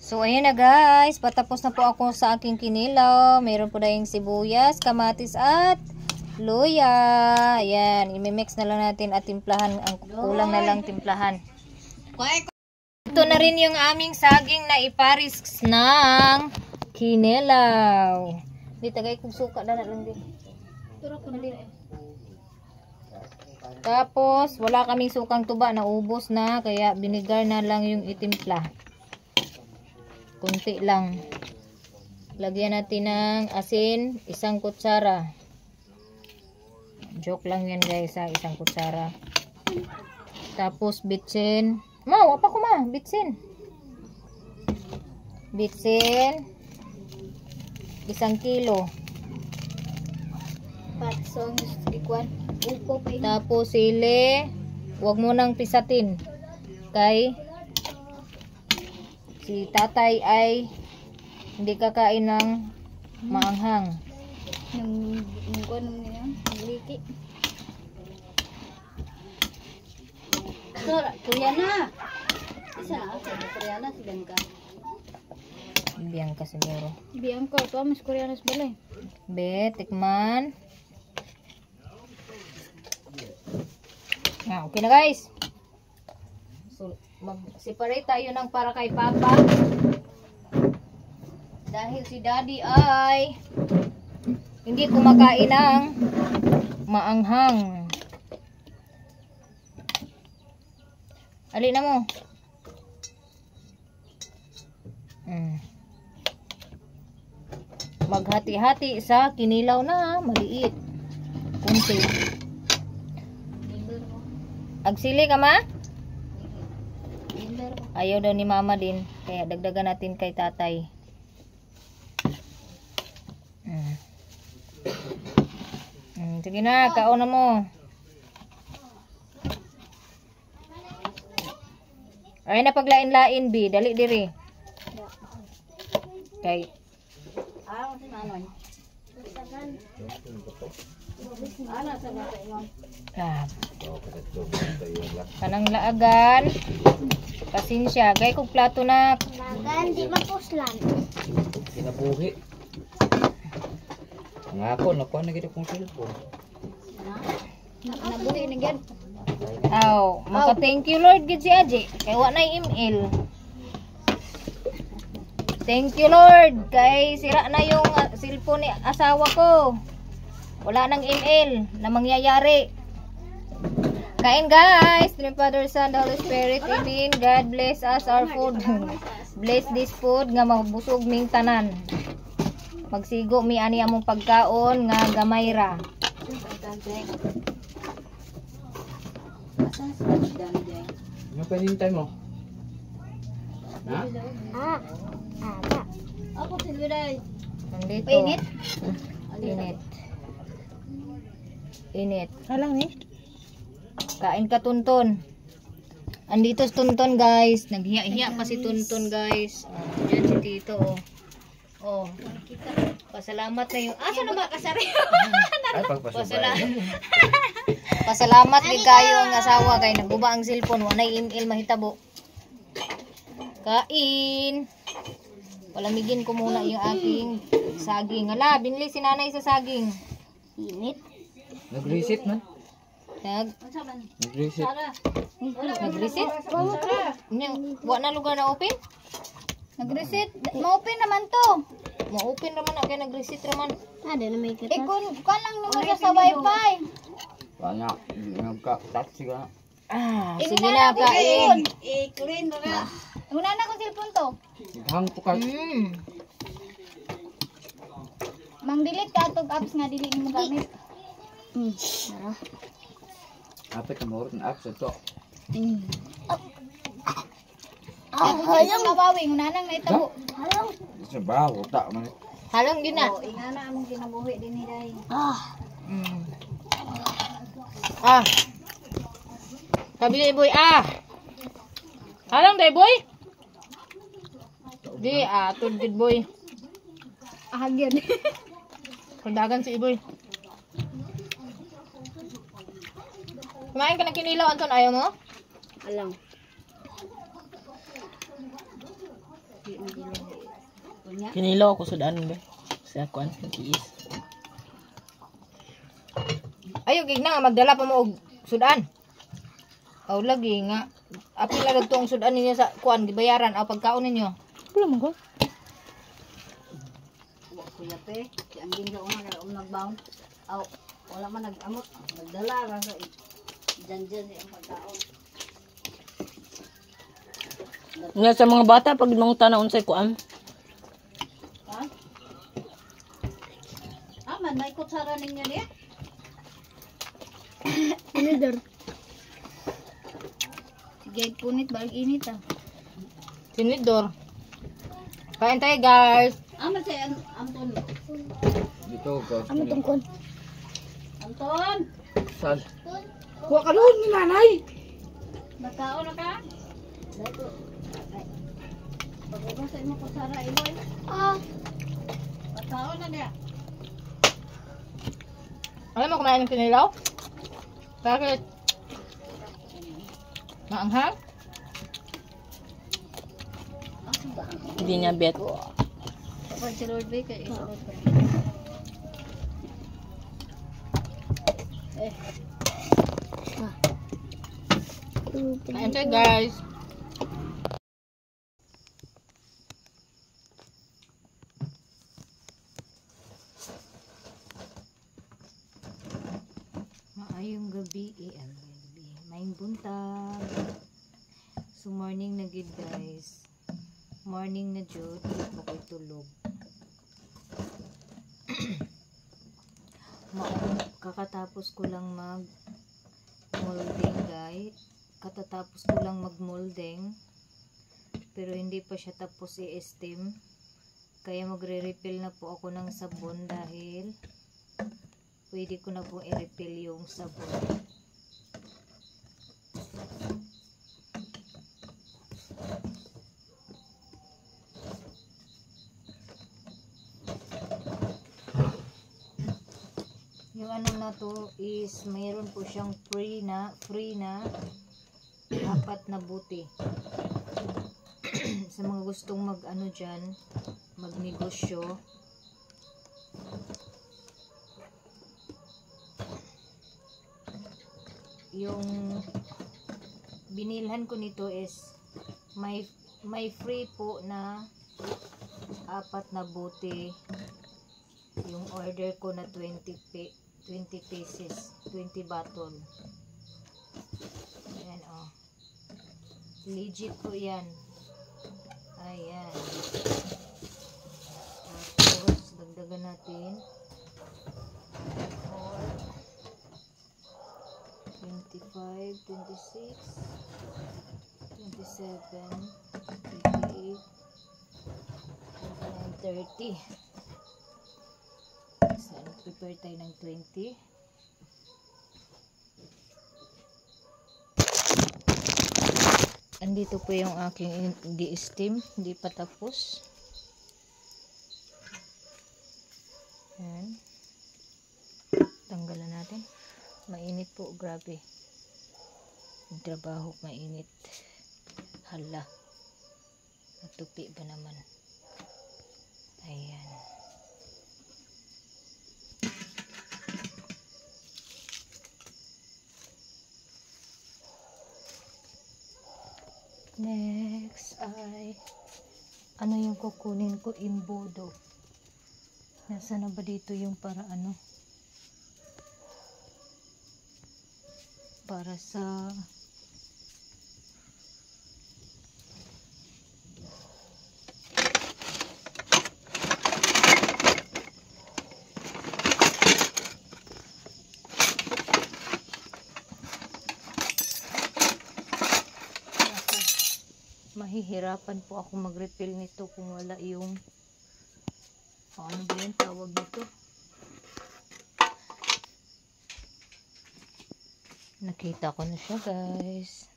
So, ayan na guys. Patapos na po ako sa aking kinilaw. Meron po na yung sibuyas, kamatis at luya. Ayan. Imimix na lang natin at timplahan. Ang kulang na lang timplahan. Ito na rin yung aming saging na iparis ng kinilaw. Di tagay kong suka na lang din. Tapos, wala kaming sukang tuba. Naubos na. Kaya binigar na lang yung itimpla. Kunti lang. Lagyan natin ng asin, 1 kutsara. Joke lang yan guys ha, 1 kutsara. Tapos bitsin. Apa ko bitsin. Bitsin. 1 kilo. Patsong ikwan. Upo pa yun. Tapos sili. Huwag mo nang pisatin. Kay si tatay ay hindi kakain ng maanghang. Yung kwan mo niya, liki. Sir, Koreana. Isa na ako, Koreana si Bianca. Bianca siguro. Bianca, ito mas Koreana sa balay. Be, tikman. Okay na guys. So, mag-separate tayo ng para kay Papa. Dahil si Daddy ay hindi kumakain ng maanghang. Alin na mo. Maghati-hati sa kinilaw na maliit. Kunti. Agsili ka ma? Ayaw daw ni mama din. Kaya dagdagan natin kay tatay. Sige na, kauna mo. Ay na paglain-lain bi, dali diri. Kay kanang laagan. Pasensya, gay kog plato na. Lagan, di mapuslan. Kinabuhi. Ngako, nakuha na gito kong cellphone. Nabuhi na gyan. Maka thank you Lord gid si Aji. Kay wa nay email. Thank you Lord. Kay sira na yung cellphone ni asawa ko. Wala nang email na mangyayari. Kain guys. In the Father, Son, the Holy Spirit. Amen. God bless us our food. Bless this food nga mabusog ming tanan. Magsigo mi ani among pagkaon nga gamay ra. Ano pa hinintay mo? Ha? Ako silbiray. Nandito. Painit? Init. Init. Halang ni. Kain ka tunton. Andito si Tunton guys. Naghiya-hiya pa si Tunton guys. Diyan si Tito oh. Pasalamat na yung... Asa na ba kasari? Ay, pagpasabay. Pasalamat ni kayo ang asawa kay nagbuba ang cellphone. Wanay email mahitabo. Kain. Palamigin ko muna yung aking saging. Hala, binili si nanay sa saging. Init. Nag-reset man. Nag-reset? Nag-reset? Wa na lugar na open? Nag-reset. Ma-open naman to. Ma-open naman na kaya nag-reset naman. Ada na may kita. Kung lang naman sa wifi. Wala. Nagka-taxi ka. Sige na, kain. Clean mo na. Una na kong cellphone to. Hang po ka. Mang-delete ka itong apps nga dili mo gamit. Apit na mo rin apps ito. Hayang mabawing. Una nang naitabo. Sa baho, tak man. Halong din na. Ingana among kinabuhi din ni Day. Kabili boy Halong day boy. Di tudid boy. Ahagyan. Kaldagan si Iboy. Kumain ka ng kinilaw, Anton, ayaw mo? Alang. Kunya. Kinilaw ako sudan ba? Sa kuan tiis. Ayo gig na nga magdala pa mo og sudan. Aw lagi nga apil na tong sudan ninyo sa kuan gibayaran aw pagkaon ninyo. Wala mo ko. Wa kuya pe. Si ang ginga una kay nagbound. Aw wala man nag-amot. Nagdala ra sa janjan ang pagkaon. Nga sa mga bata pag nung tanaon sa kuan. Ha? Man may kutsara ninyo niya. Inidor. Gate punit balik init ah. Tinidor. Kain tayo guys. Man say Anton. Dito ko. tungkol? Anton. Sal. Kuha ka doon ni nanay. Nagkaon na ka? Dito. Pag-ubos sa imo kutsara iloy. Nagkaon na niya. Alam mo kumain ng kinilaw? Bakit? Maanghang? Hindi niya bet. Kapag si Lord Baker, isulod ko. Kain tayo guys. Maayong gabi, maayong buntag. So morning na gid guys. Morning na jud, di ko tulog. Kakatapos ko lang mag molding guys. Katatapos ko lang mag molding. Pero hindi pa siya tapos i-steam. Kaya magre-refill na po ako ng sabon dahil pwede ko na po i-refill yung sabon. Yung ano na to is mayroon po siyang free na 4 na buti. Sa mga gustong mag ano dyan, magnegosyo. Yung binilhan ko nito is may free po na 4 na buti. Yung order ko na 20 pieces, 20 bottle. Ayan oh. Legit po yan. Ayan. Tapos dagdagan natin 25, 26, 27, 28, 29, 30. So, prepare tayo ng 20. Andito po yung aking di-steam. Hindi pa tapos. Ayan. Tanggalan natin. Mainit po. Grabe. Yung trabaho mainit. Hala. Natupi ba naman? Ayan. Next ay ano yung kukunin ko, imbodo. Nasa na ba dito yung para ano? Para sa mahihirapan po ako mag-refill nito kung wala yung ano ba yung tawag nito? Nakita ko na siya guys.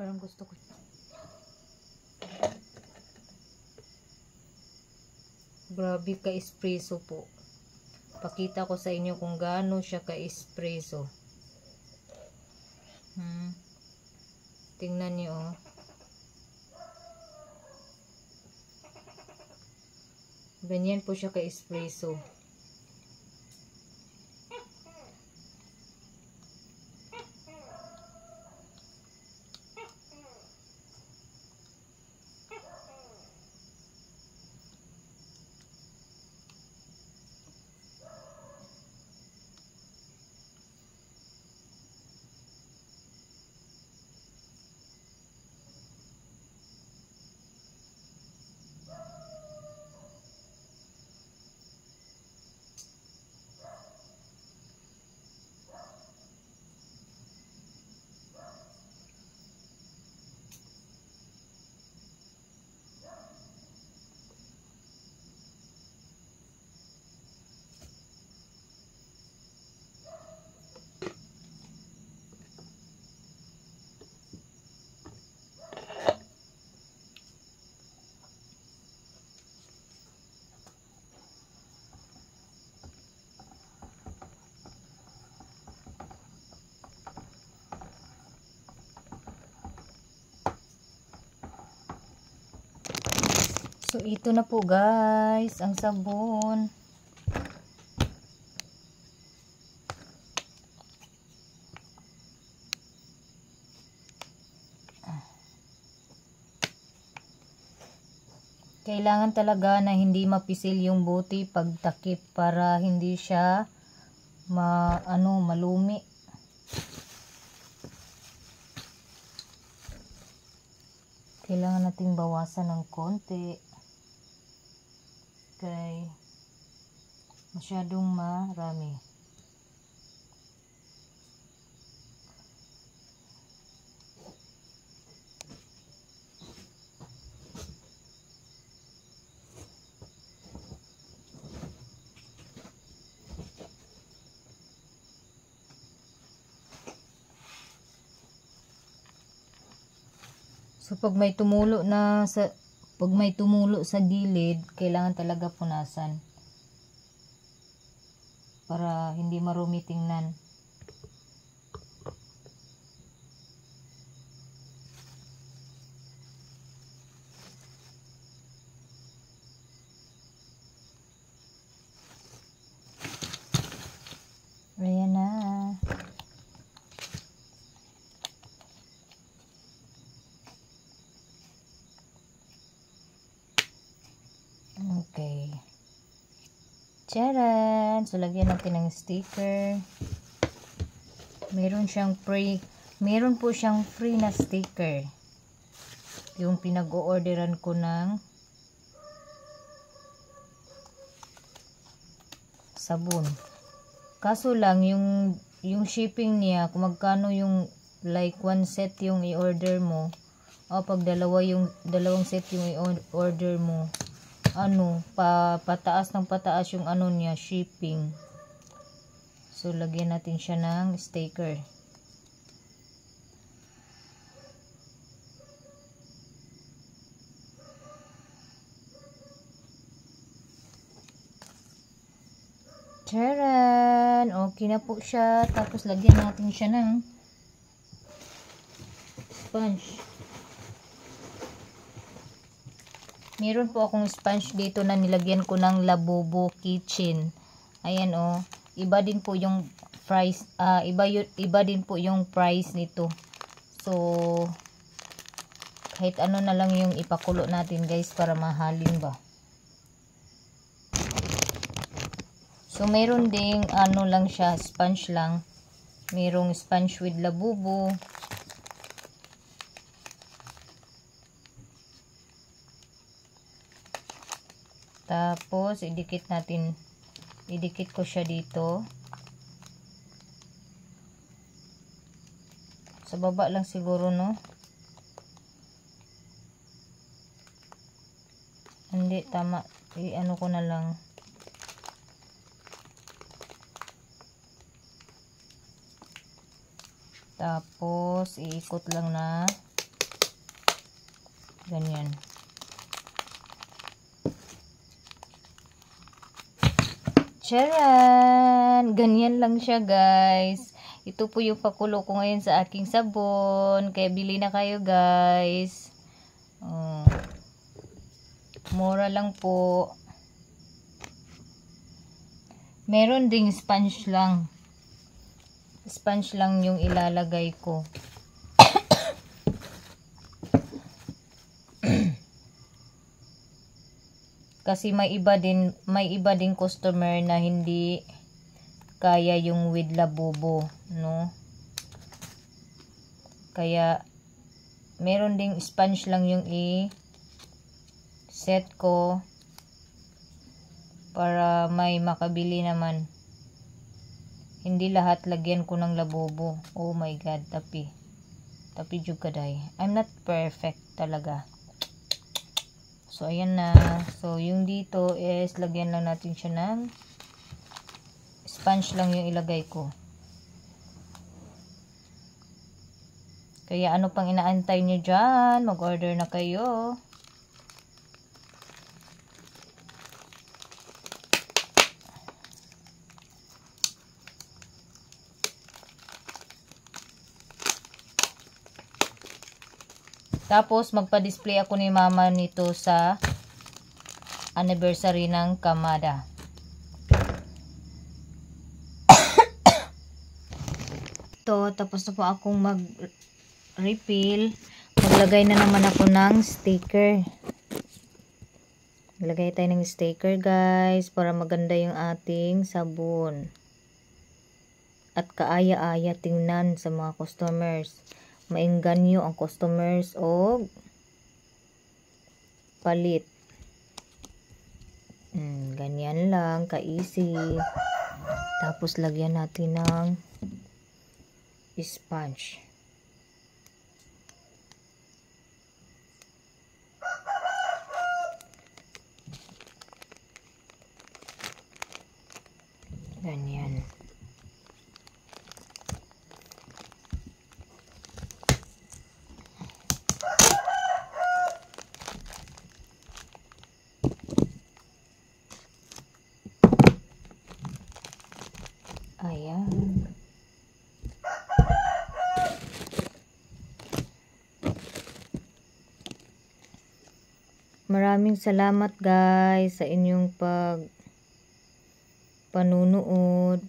Parang gusto ko. Grabe ka-espresso po. Pakita ko sa inyo kung gaano siya ka-espresso. Tingnan niyo oh. Ganyan po siya ka-espresso. So, ito na po guys, ang sabon. Kailangan talaga na hindi mapisil yung buti pag takip para hindi siya malumi. Kailangan nating bawasan ng konti. Okay. Masyadong marami. So pag may tumulo sa gilid, kailangan talaga punasan para hindi marumi tingnan. Ayan na. Okay. Charan! So, lagyan natin ng sticker. Meron po siyang free na sticker. Yung pinag-o-orderan ko ng sabon. Kaso lang, yung shipping niya, kung magkano yung like one set yung i-order mo, o pag dalawang set yung i-order mo, pataas ng pataas yung niya, shipping. So, lagyan natin siya ng sticker. Charan! Okay na po siya. Tapos, lagyan natin siya ng sponge. Meron po akong sponge dito na nilagyan ko ng Labubu Kitchen. Ayan oh. Iba din po yung price, iba din po yung price nito. So kahit ano na lang yung ipakulo natin guys para mahalin ba. So meron ding lang siya, sponge lang. Merong sponge with Labubu. Tapos, idikit ko siya dito. Sa baba lang siguro, no? Hindi, tama. I-ano ko na lang. Tapos, iikot lang na Ganyan. Charan! Ganyan lang siya, guys. Ito po yung pakulo ko ngayon sa aking sabon. Kaya bili na kayo, guys. Oh. Mura lang po. Meron ding sponge lang. Sponge lang yung ilalagay ko. Kasi may iba din customer na hindi kaya yung with labubo, no? Kaya meron ding sponge lang yung set ko para may makabili naman. Hindi lahat lagyan ko ng labubo. Oh my god, tapi juga day. I'm not perfect talaga. So, ayan na. So, yung dito is, lagyan lang natin siya ng sponge lang yung ilagay ko. Kaya, ano pang inaantay nyo dyan? Mag-order na kayo. Tapos, magpa-display ako ni mama nito sa anniversary ng Kamada. Ito, tapos na po akong mag-refill. Maglagay na naman ako ng sticker. Maglagay tayo ng sticker, guys, para maganda yung ating sabon. At kaaya-aya tingnan sa mga customers. Maengganyo ang customers o palit. Ganyan lang, ka-easy. Tapos lagyan natin ng sponge. Ganyan. Ayan. Maraming salamat, guys, sa inyong panunood.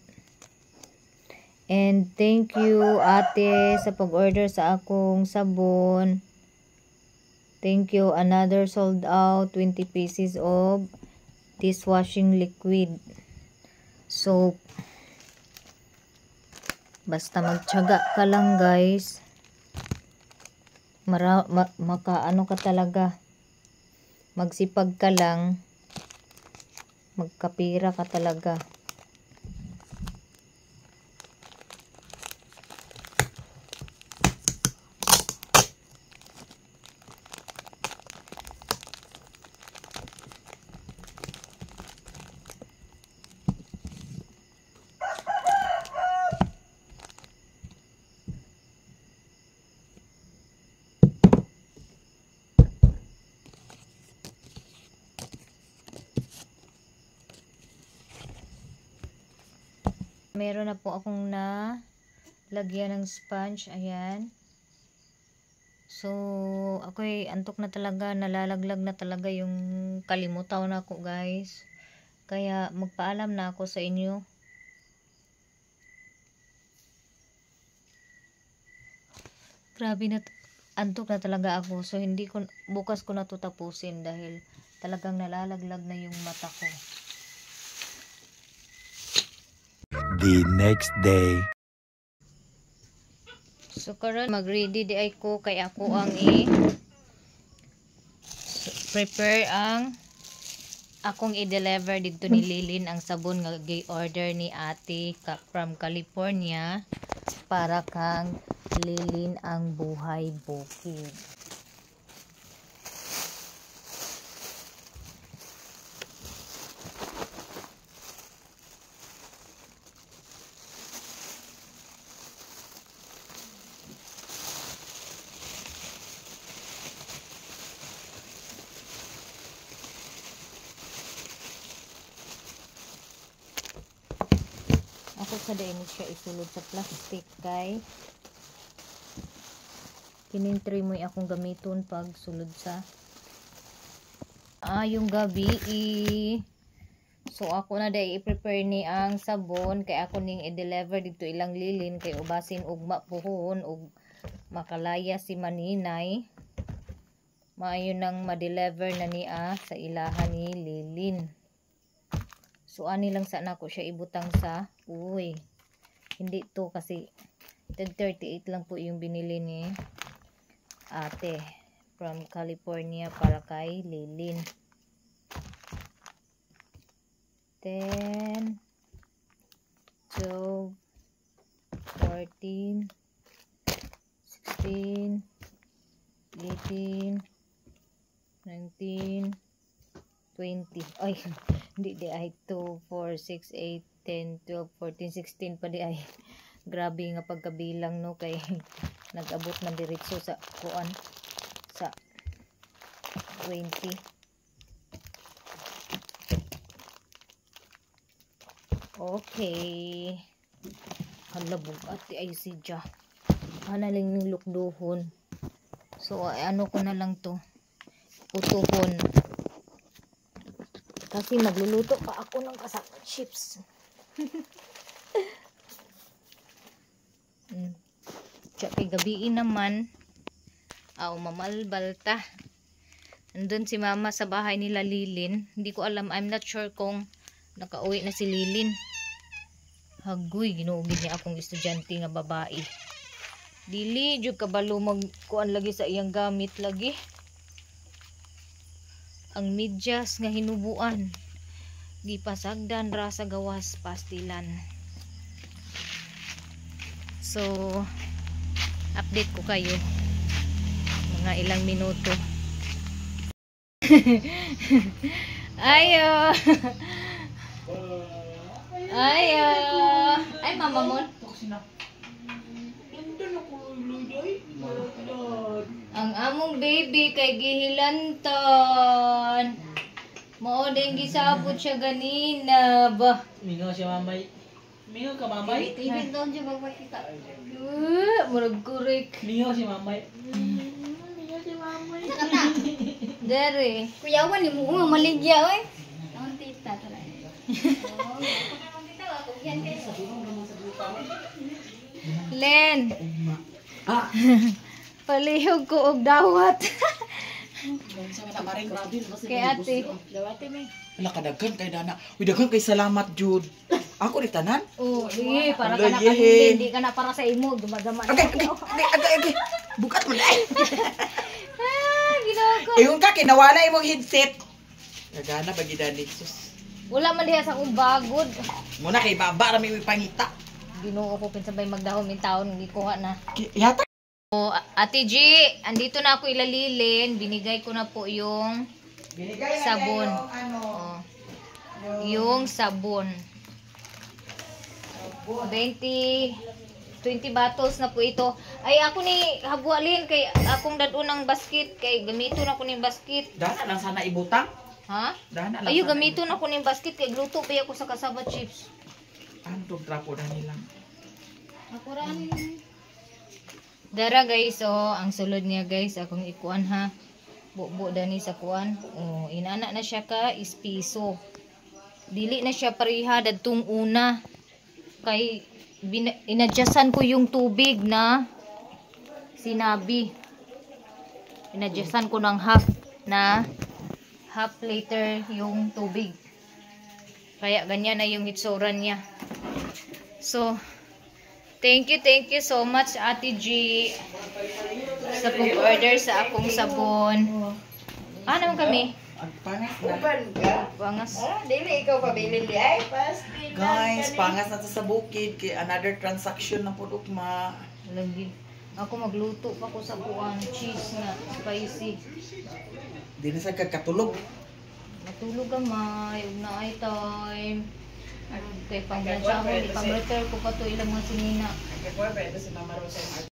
And thank you, ate, sa pag-order sa akong sabon. Thank you. Another sold out 20 pieces of dishwashing liquid soap. Basta magtiyaga ka lang, guys. Makaano ka talaga. Magsipag ka lang. Magkapira ka talaga. Meron na po akong lagyan ng sponge. Ayan. So, ako'y antok na talaga. Nalalaglag na talaga yung kalimutaw na ako, guys. Kaya, magpaalam na ako sa inyo. Grabe na, antok na talaga ako. So, bukas ko na to tapusin dahil talagang nalalaglag na yung mata ko. The next day. So karon mag-ready di ay ko kay ako ang prepare ang akong i-deliver dito ni Lilin ang sabon nga gi-order ni ate from California para kang Lilin ang buhay bukid. ako sa dayon siya isulod sa plastic kay kinintry mo akong gamiton pag sulod sa yung gabi so ako na day i-prepare ni ang sabon kay ako ning i-deliver dito ilang lilin kay ubasin ugma puhon ug makalaya si maninay maayo nang ma-deliver na niya sa ilahan ni Lilin. So ani lang sana ko siya ibutang sa hindi to kasi 38 lang po yung binili ni ate from California para kay Lilin. 10 12 14 16 18 19 20 ay hindi di ay 2 4 6 8 10 12 14 16 pa di ay grabe nga pagkabilang no kay nag-abot man diretso sa kuan sa 20. Okay. Halabog ati ay sidya. Hanaling ning lukduhon. So ano ko na lang to. Putuhon. Kasi magluluto pa ako ng kasama chips. Tsaka kay gabiin naman. Mamalbalta. Andun si mama sa bahay nila Lilin. Hindi ko alam. I'm not sure kung nakauwi na si Lilin. Hagoy, ginuugid niya akong estudyante nga babae. Dili, jud kabalo magkuan lagi sa iyang gamit lagi. Ang medyas nga hinubuan. Gipasagdan ra sa gawas pastilan. So, update ko kayo. Mga ilang minuto. Ayo. Ayo. Ay, mama mo. Ang among baby kay gihilanton. Mao din gisabot siya ganina ba. Mingaw si mamay. Mingaw ka mamay? Tibig doon siya magpakita. Murag kurek. Mingaw si mamay. Kata. Dere. Kuyawan ni mo maligya oy. Ang tita talaga. Len. Palihog ko og dawat. Kay ate. Wala ka daghan kay dana. Uy daghan kay salamat jud. Ako ni tanan. Oh, sige, para ka Ala, na yehe. kanilin, hindi ka na para sa imo, dumadama na. Okay. Bukat mo dai. Ginawa ko. Ingon ka kinawala imong headset. Nagana pag gidani sus. Wala man diha sa akong bagod. Muna kay baba ra may pangita. Ginoo ko pinsabay magdahom min taon, hindi kuha na. Yata. Oh, Ate G, andito na ako ilalilin. Binigay ko na po yung sabon. Oh. Yung sabon. 20 bottles na po ito. Ay ako ni habualin kay akong dadunang basket kay gamiton ako ning basket. Dana lang sana ibutang. Ha? Dana lang. Ayo sana gamiton ako ning basket kay gluto pa ako sa kasaba chips. Antong trapo na nilang. Ako ran. Dara guys, ang sulod niya guys, akong ikuan ha. Bubo dani sa kuan. Oh, inana na siya ka is piso. Dili na siya pareha dadtong una. Kay inadjustan ko yung tubig na sinabi. Inadjustan ko ng half liter yung tubig. Kaya ganyan na yung hitsuran niya. So, thank you so much Ate G sa pag-order sa akong sabon. Ano kami? Ang pangas na. Pangas. Dili ikaw pabilin di ay pas. Guys, pangas na sa bukid kay another transaction na pud ugma. Lagi. Ako magluto pa ko sa kuan cheese na spicy. Di na sa kakatulog. Matulog gamay, ug na ay time. Kay pang-return ko pa to ilang mga sinina. Kaya po ba ito si Mama Rosa yung